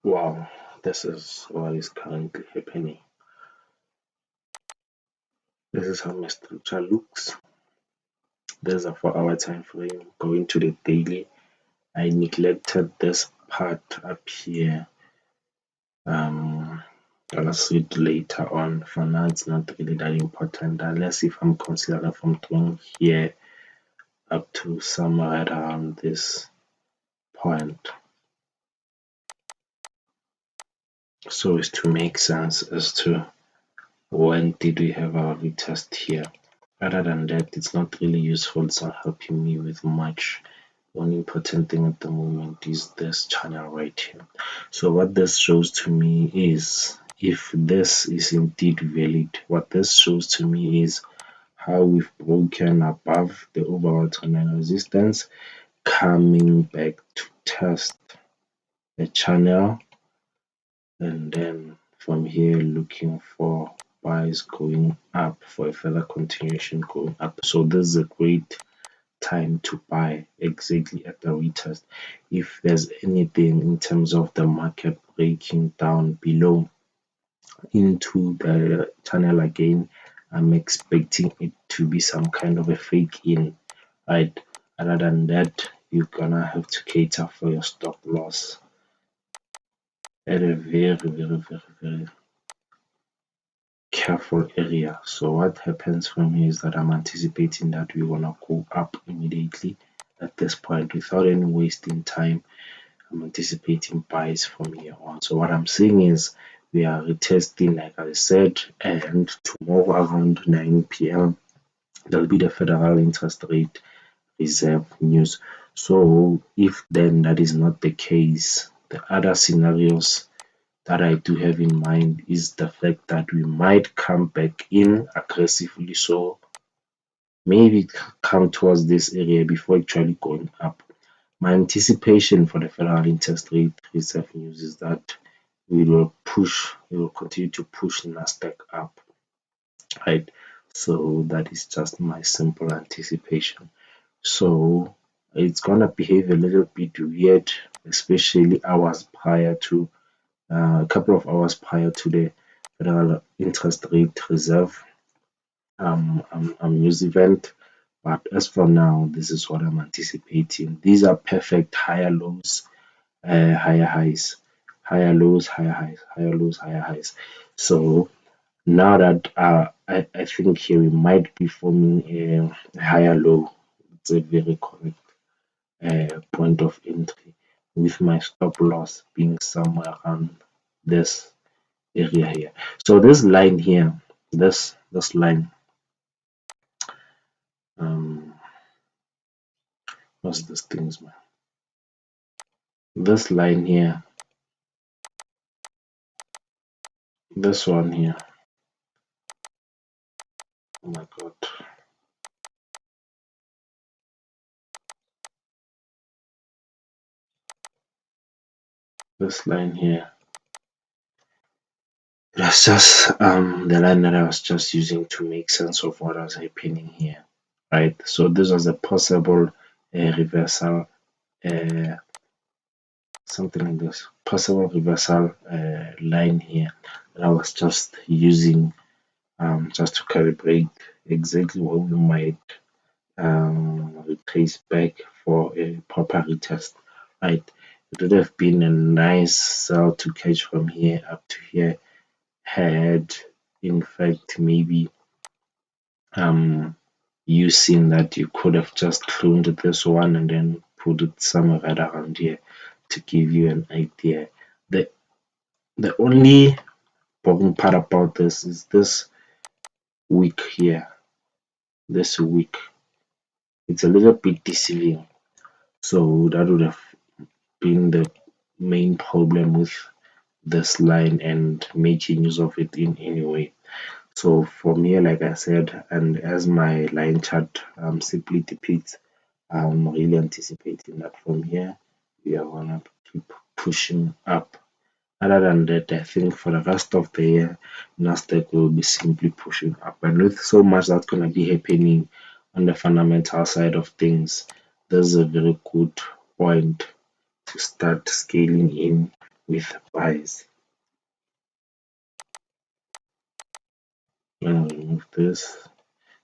Wow, this is what is currently happening. This is how my structure looks. There's a 4 hour time frame going to the daily. I neglected this part up here. I'll see it later on. For now, it's not really that important unless if I'm considering from going here up to somewhere around this point. So as to make sense as to when did we have our retest here. Other than that, it's not really useful. It's not helping me with much. One important thing at the moment is this channel right here. So what this shows to me is, if this is indeed valid, what this shows to me is how we've broken above the overall trendline resistance, coming back to test the channel, and then from here looking for buys going up for a further continuation going up. So this is a great time to buy exactly at the retest. If there's anything in terms of the market breaking down below into the channel again, I'm expecting it to be some kind of a fake in, right? Other than that, you're gonna have to cater for your stop loss at a very careful area. So what happens from here is that I'm anticipating that we wanna go up immediately at this point without any wasting time. I'm anticipating buys from here on. So what I'm saying is we are retesting, like I said, and tomorrow around 9 p.m. there'll be the Federal Interest Rate Reserve news. So if then that is not the case, the other scenarios that I do have in mind is the fact that we might come back in aggressively. So maybe come towards this area before actually going up. My anticipation for the Federal Interest Rate Reserve news is that we will continue to push Nasdaq up, right? So that is just my simple anticipation. So it's gonna behave a little bit weird, especially hours prior to a couple of hours prior to the Federal Interest Rate Reserve news event. But as for now, this is what I'm anticipating. These are perfect higher lows, higher highs, higher lows, higher highs, higher lows, higher highs. So now that I think here we might be forming a higher low. It's a very correct point of entry, with my stop loss being somewhere around this area here. So this line here, this line, um, what's this things, man? This line here, this one here. Oh my god. This line here. That's just the line that I was just using to make sense of what was happening here, right? So this was a possible reversal, something like this, possible reversal line here that I was just using just to calibrate exactly what we might retrace back for a proper retest, right? It would have been a nice sell to catch from here up to here, had in fact maybe you seen that you could have just cloned this one and then put it somewhere right around here to give you an idea. The only boring part about this is this wick here. This wick, it's a little bit deceiving. So that would have been the main problem with this line and making use of it in any way. So from here, like I said, and as my line chart simply depicts, I'm really anticipating that from here we are gonna keep pushing up. Other than that, I think for the rest of the year, Nasdaq will be simply pushing up, and with so much that's gonna be happening on the fundamental side of things, this is a very good point to start scaling in with buys. I'm gonna remove this.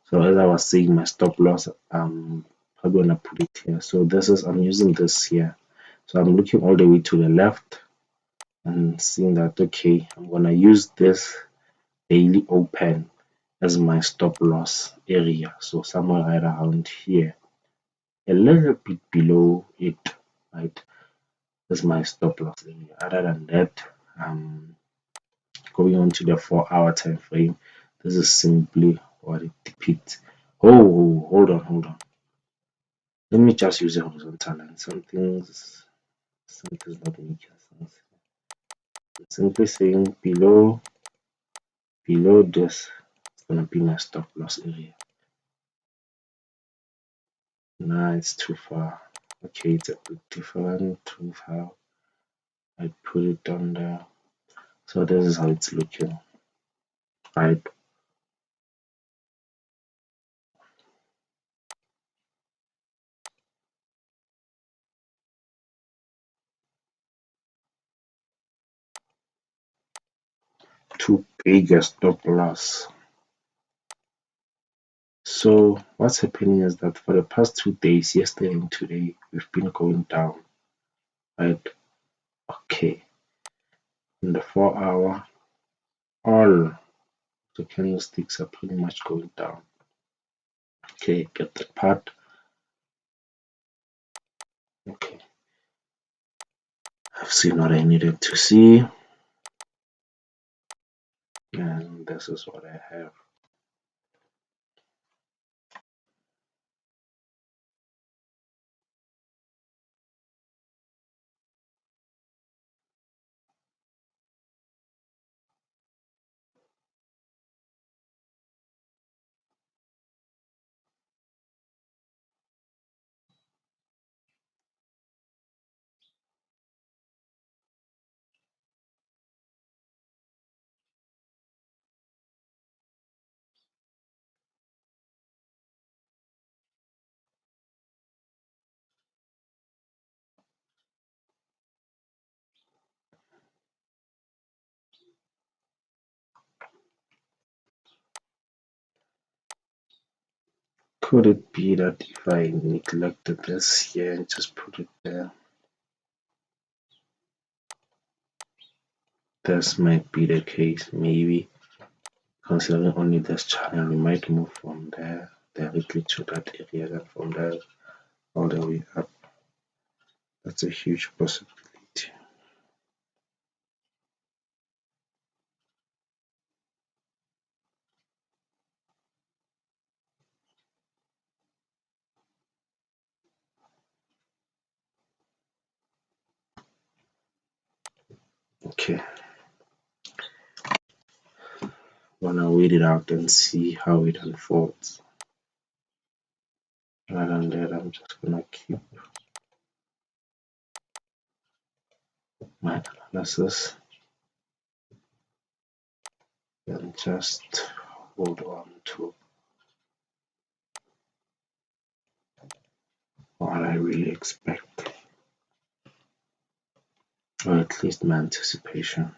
So as I was saying, my stop loss, I'm gonna put it here. So this is, I'm using this here. So I'm looking all the way to the left and seeing that, okay, I'm gonna use this daily open as my stop loss area. So somewhere right around here, a little bit below it, right? Is my stop loss area. Other than that, going on to the 4 hour time frame, this is simply what it depicts. Oh, hold on. Let me just use a horizontal line. Something's not making sense. It's simply saying below this is gonna be my stop loss area. Nah, it's too far. Okay, it's a bit different to how I put it down there. So this is how it's looking. Right. Too big a stop loss. So what's happening is that for the past 2 days, yesterday and today, we've been going down. Right. Okay. In the 4 hour, all the candlesticks are pretty much going down. Okay, get that part. Okay, I've seen what I needed to see, and this is what I have. Could it be that if I neglected this here and just put it there, this might be the case? Maybe considering only this channel, we might move from there directly to that area, then from there all the way up. That's a huge possibility. Okay, wanna wait it out and see how it unfolds. Rather than that, I'm just gonna keep my analysis and just hold on to what I really expect, or at least my anticipation.